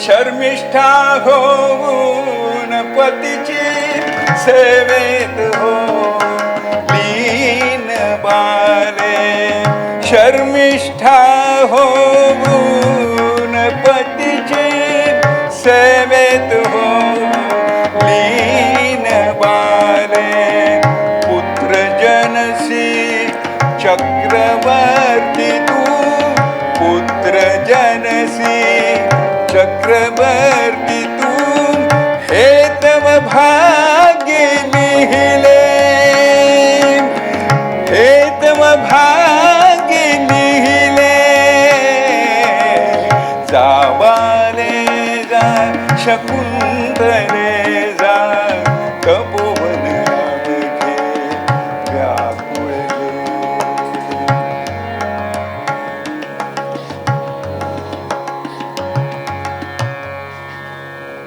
शर्मिष्ठा होऊन पतीची सेवेत हो लीन बाले शर्मिष्ठा होऊन पतीची सेवेत हो लीन बाले पुत्र जनसी चक्रवर्ती तू पुत्र जनसी चक्रवर्ती तू हे तव भाग्य लिहिले हे तव भाग्य लिहिले जावाले जा शकुंतले